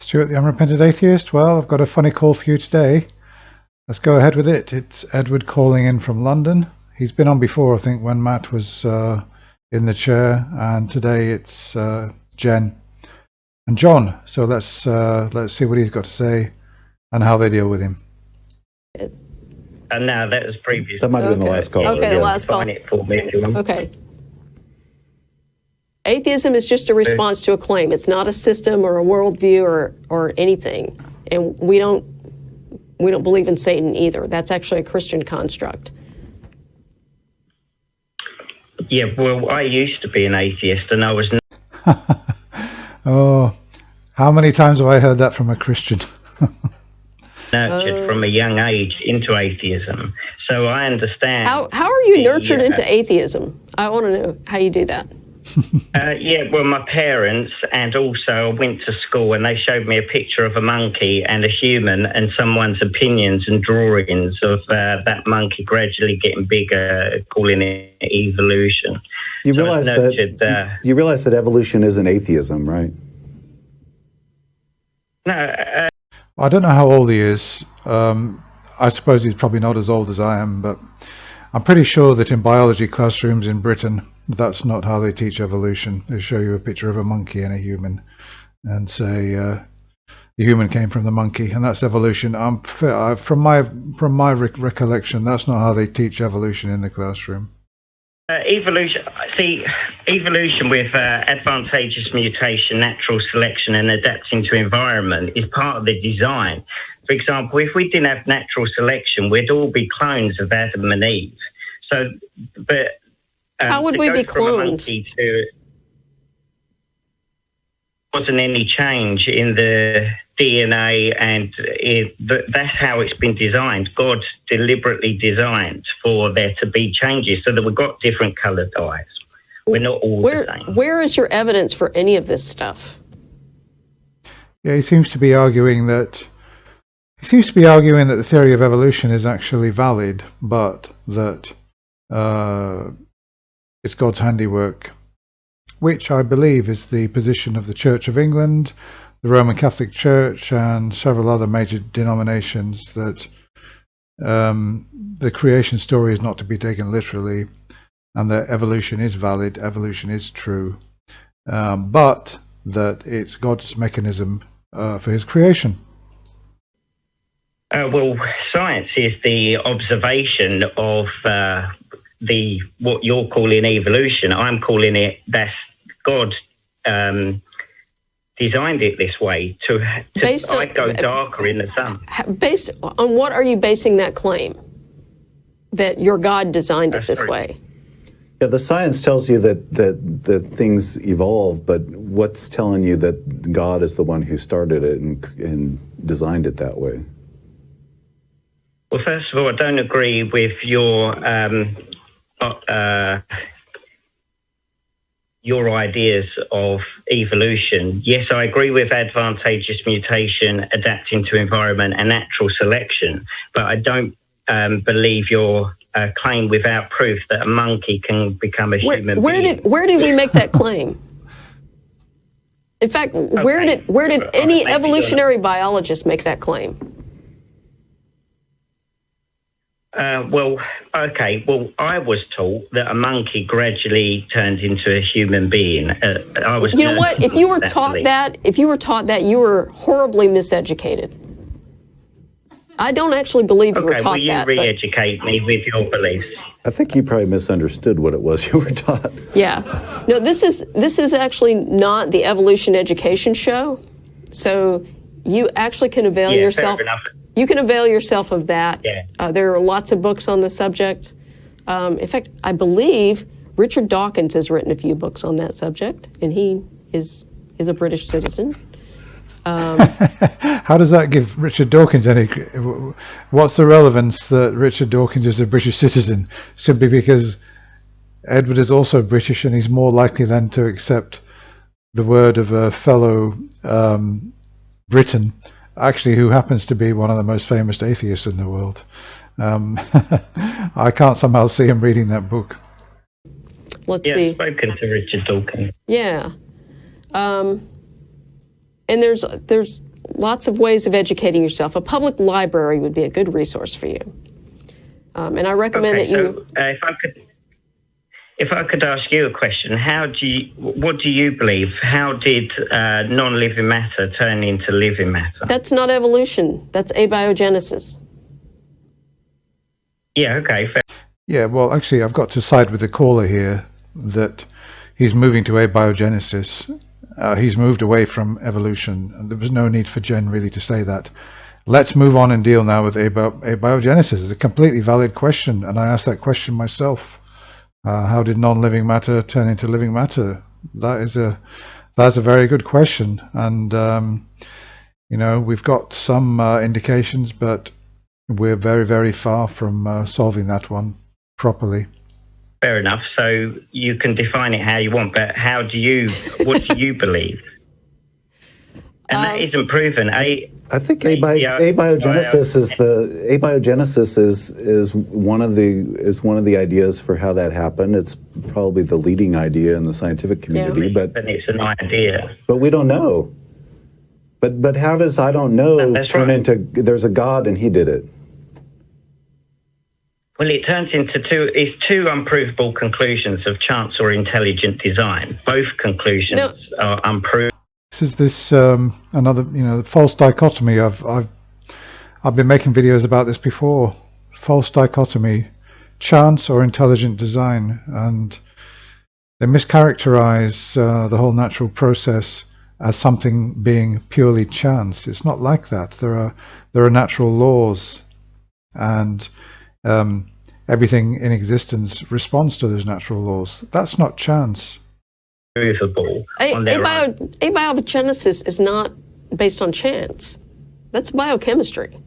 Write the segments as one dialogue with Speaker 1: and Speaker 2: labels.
Speaker 1: Stuart, the unrepentant atheist. Well, I've got a funny call for you today. Let's go ahead with it. It's Edward calling in from London. He's been on before, I think, when Matt was in the chair, and today it's Jen and John. So let's see what he's got to say and how they deal with him.
Speaker 2: And now that was previous.
Speaker 3: That might have been the last call.
Speaker 4: Okay, the last call.
Speaker 2: Find it for me if you want.
Speaker 4: Okay. Atheism is just a response to a claim. It's not a system or a worldview or anything. And we don't believe in Satan either. That's actually a Christian construct.
Speaker 2: Yeah, well, I used to be an atheist, and I was
Speaker 1: Oh, how many times have I heard that from a Christian?
Speaker 2: nurtured from a young age into atheism. So I understand.
Speaker 4: How are you nurtured into atheism? I want to know how you do that.
Speaker 2: Yeah, well, my parents, and also I went to school and they showed me a picture of a monkey and a human and someone's opinions and drawings of that monkey gradually getting bigger, calling it evolution.
Speaker 3: You realize that evolution isn't atheism, right?
Speaker 2: No.
Speaker 1: I don't know how old he is. I suppose he's probably not as old as I am, but I'm pretty sure that in biology classrooms in Britain, that's not how they teach evolution. They show you a picture of a monkey and a human and say the human came from the monkey, and that's evolution. From my recollection, that's not how they teach evolution in the classroom.
Speaker 2: Evolution with advantageous mutation, natural selection, and adapting to environment is part of the design. For example, if we didn't have natural selection, we'd all be clones of Adam and Eve. So, but
Speaker 4: how would we be clones?
Speaker 2: Wasn't any change in the DNA, and that's how it's been designed. God deliberately designed for there to be changes so that we've got different coloured eyes. We're not all the same.
Speaker 4: Where is your evidence for any of this stuff?
Speaker 1: Yeah, he seems to be arguing that the theory of evolution is actually valid, but that it's God's handiwork, which I believe is the position of the Church of England, the Roman Catholic Church, and several other major denominations, that the creation story is not to be taken literally, and that evolution is valid, evolution is true, but that it's God's mechanism for his creation.
Speaker 2: Well, science is the observation of what you're calling evolution. I'm calling it that's God designed it this way I go darker in the sun.
Speaker 4: Based on what are you basing that claim? That your God designed it this way?
Speaker 3: Yeah, the science tells you that things evolve, but what's telling you that God is the one who started it and designed it that way?
Speaker 2: Well, first of all, I don't agree with your ideas of evolution. Yes, I agree with advantageous mutation, adapting to environment, and natural selection, but I don't believe your claim without proof that a monkey can become a human being.
Speaker 4: Where did we make that claim? In fact, where did any evolutionary biologist make that claim?
Speaker 2: Well, I was taught that a monkey gradually turns into a human being.
Speaker 4: You know what? If you were taught that, you were horribly miseducated. I don't actually believe you were taught that.
Speaker 2: Will you re-educate me with your beliefs?
Speaker 3: I think you probably misunderstood what it was you were taught.
Speaker 4: Yeah. No, this is actually not the evolution education show. So you actually can avail yourself.
Speaker 2: Fair enough.
Speaker 4: You can avail yourself of that.
Speaker 2: Yeah.
Speaker 4: There are lots of books on the subject. In fact, I believe Richard Dawkins has written a few books on that subject, and he is a British citizen.
Speaker 1: How does that give Richard Dawkins any? What's the relevance that Richard Dawkins is a British citizen? Simply because Edward is also British, and he's more likely then to accept the word of a fellow Briton, actually, who happens to be one of the most famous atheists in the world. I can't somehow see him reading that book.
Speaker 4: Let's see.
Speaker 2: I've spoken to Richard Dawkins.
Speaker 4: Yeah. And there's lots of ways of educating yourself. A public library would be a good resource for you. And I recommend that you...
Speaker 2: If I could ask you a question, what do you believe? How did non-living matter turn into living matter?
Speaker 4: That's not evolution. That's abiogenesis.
Speaker 2: Yeah, okay. Fair.
Speaker 1: Yeah, well, actually, I've got to side with the caller here that he's moving to abiogenesis. He's moved away from evolution, and there was no need for Jen really to say that. Let's move on and deal now with abiogenesis. It's a completely valid question, and I asked that question myself. How did non-living matter turn into living matter? That's a very good question, and we've got some indications, but we're very, very far from solving that one properly.
Speaker 2: Fair enough. So you can define it how you want, but what do you believe? And that isn't proven.
Speaker 3: I think abiogenesis is one of the ideas for how that happened. It's probably the leading idea in the scientific community, but
Speaker 2: it's an idea.
Speaker 3: But we don't know. But how does I don't know turn into there's a God and he did it?
Speaker 2: Well, it turns into two unprovable conclusions of chance or intelligent design. Both conclusions are unproven.
Speaker 1: This is another false dichotomy. I've been making videos about this before. False dichotomy, chance or intelligent design, and they mischaracterize the whole natural process as something being purely chance. It's not like that. There are natural laws, and everything in existence responds to those natural laws. That's not chance.
Speaker 2: Provable on their own.
Speaker 4: Abiogenesis is not based on chance. That's biochemistry.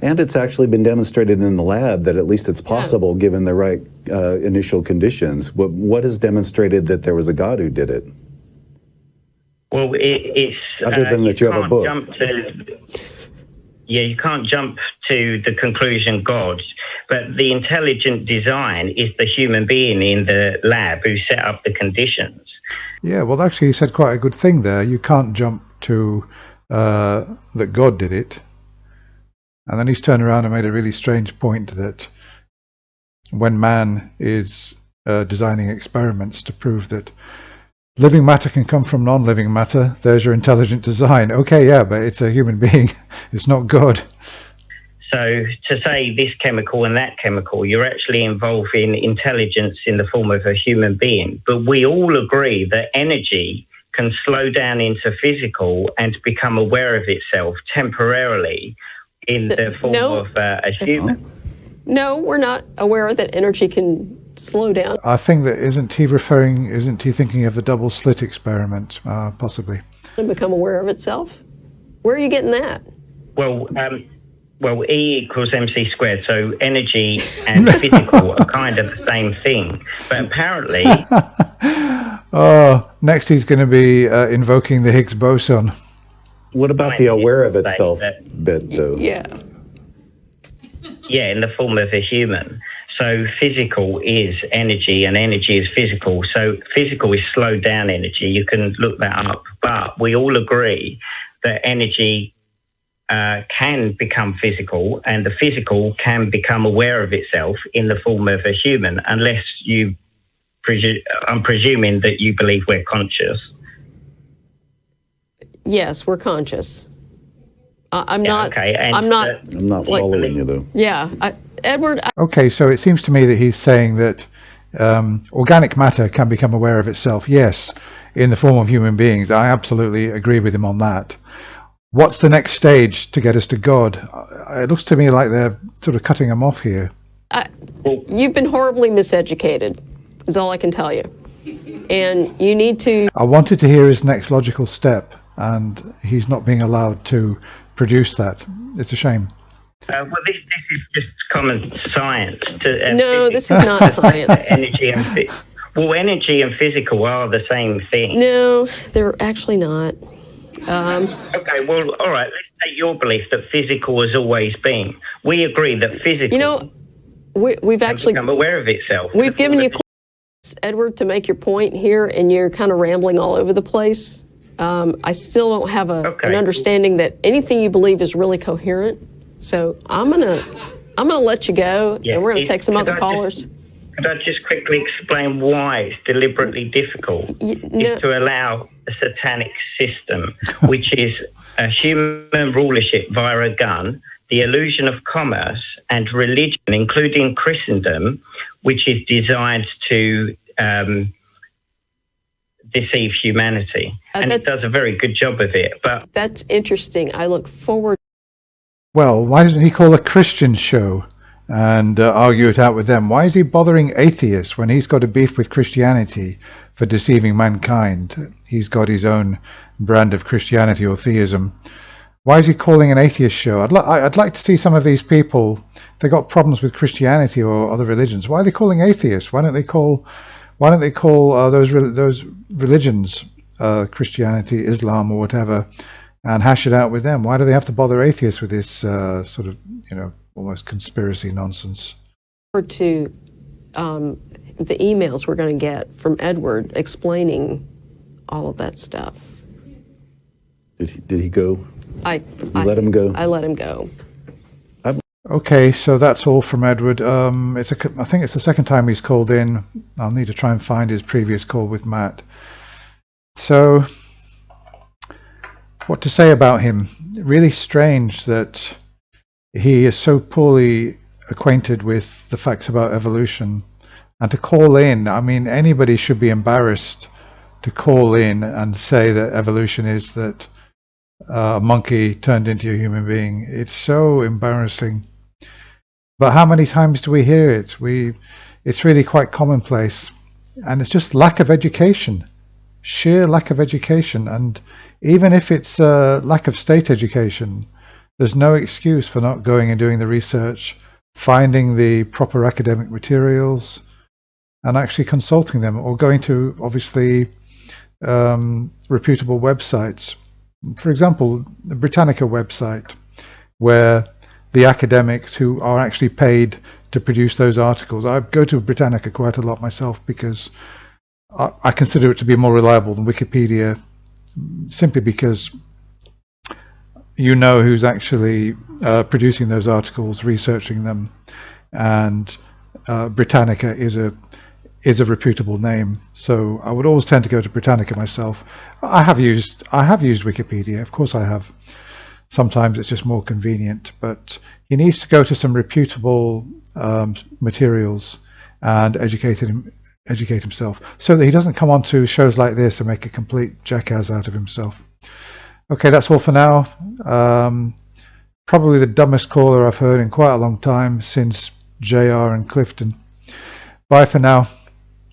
Speaker 3: And it's actually been demonstrated in the lab that at least it's possible given the right initial conditions. What has demonstrated that there was a God who did it?
Speaker 2: Well, it's...
Speaker 3: Other than that you have a book.
Speaker 2: You can't jump to the conclusion God, but the intelligent design is the human being in the lab who set up the conditions.
Speaker 1: Yeah, well, actually, he said quite a good thing there. You can't jump to that God did it. And then he's turned around and made a really strange point that when man is designing experiments to prove that living matter can come from non-living matter, there's your intelligent design. Okay, yeah, but it's a human being. It's not God.
Speaker 2: So to say this chemical and that chemical, you're actually involving intelligence in the form of a human being. But we all agree that energy can slow down into physical and become aware of itself temporarily in the form of a human.
Speaker 4: No, we're not aware that energy can slow down.
Speaker 1: I think that isn't he thinking of the double slit experiment, possibly?
Speaker 4: And become aware of itself? Where are you getting that?
Speaker 2: Well, E equals MC squared, so energy and physical are kind of the same thing. But apparently...
Speaker 1: Next he's going to be invoking the Higgs boson.
Speaker 3: What about the aware of itself bit, though?
Speaker 4: Yeah,
Speaker 2: in the form of a human. So physical is energy and energy is physical. So physical is slowed down energy. You can look that up. But we all agree that energy can become physical and the physical can become aware of itself in the form of a human, unless I'm presuming that you believe we're conscious.
Speaker 4: Yes, we're conscious. I'm not
Speaker 3: following you, though.
Speaker 4: Yeah, Edward.
Speaker 1: Okay, so it seems to me that he's saying that organic matter can become aware of itself. Yes, in the form of human beings. I absolutely agree with him on that. What's the next stage to get us to God? It looks to me like they're sort of cutting him off here.
Speaker 4: You've been horribly miseducated, is all I can tell you. And you need to...
Speaker 1: I wanted to hear his next logical step, and he's not being allowed to produce that. It's a shame.
Speaker 2: Well, this is just common science.
Speaker 4: No, this is not science.
Speaker 2: Energy and physical are the same thing.
Speaker 4: No, they're actually not.
Speaker 2: Okay, well, all right. Let's take your belief that physical has always been. We agree that physical.
Speaker 4: We've actually
Speaker 2: become aware of itself.
Speaker 4: We've given you, Edward, to make your point here, and you're kind of rambling all over the place. I still don't have an
Speaker 2: Okay.
Speaker 4: understanding that anything you believe is really coherent. So I'm gonna let you go,
Speaker 2: Yeah,
Speaker 4: and we're gonna take some
Speaker 2: could
Speaker 4: other
Speaker 2: I
Speaker 4: callers.
Speaker 2: Could I just quickly explain why it's deliberately difficult? It's to allow a satanic system, which is a human rulership via a gun, the illusion of commerce, and religion, including Christendom, which is designed to deceive humanity. And it does a very good job of it. But
Speaker 4: that's interesting. I look forward.
Speaker 1: Well, why doesn't he call a Christian show and argue it out with them? Why is he bothering atheists when he's got a beef with Christianity for deceiving mankind? He's got his own brand of Christianity or theism. Why is he calling an atheist show? I'd like to see some of these people, if they got problems with Christianity or other religions, why are they calling atheists? Why don't they call those religions, Christianity, Islam, or whatever, and hash it out with them? Why do they have to bother atheists with this sort of, almost conspiracy nonsense?
Speaker 4: To the emails we're going to get from Edward explaining all of that stuff.
Speaker 3: Did he go?
Speaker 4: I
Speaker 3: let him go?
Speaker 4: I let him go.
Speaker 1: Okay, so that's all from Edward. I think it's the second time he's called in. I'll need to try and find his previous call with Matt. So, what to say about him? Really strange that he is so poorly acquainted with the facts about evolution. And to call in, I mean, anybody should be embarrassed to call in and say that evolution is that a monkey turned into a human being. It's so embarrassing. But how many times do we hear it? It's really quite commonplace. And it's just lack of education, sheer lack of education. And even if it's a lack of state education, there's no excuse for not going and doing the research, finding the proper academic materials, and actually consulting them, or going to, obviously, reputable websites. For example, the Britannica website, where the academics who are actually paid to produce those articles. I go to Britannica quite a lot myself because I consider it to be more reliable than Wikipedia, simply because you know who's actually producing those articles, researching them, and Britannica is a reputable name. So I would always tend to go to Britannica myself. I have used Wikipedia, of course I have. Sometimes it's just more convenient, but he needs to go to some reputable materials and educate himself, so that he doesn't come on to shows like this and make a complete jackass out of himself. Okay, that's all for now. Probably the dumbest caller I've heard in quite a long time, since JR and Clifton. Bye for now.